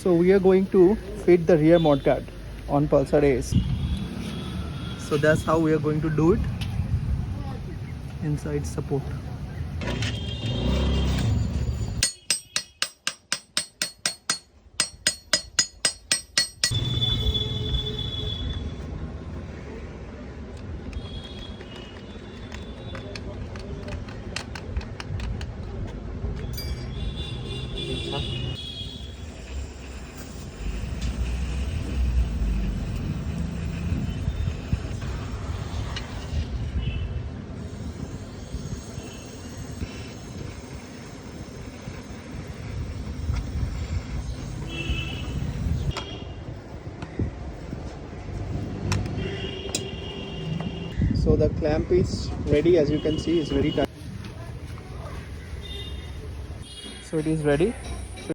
So we are going to fit the rear mudguard on Pulsar Ace. So that's how we are going to do it. Inside support. So the clamp is ready, as you can see, it's very tight. So it is ready.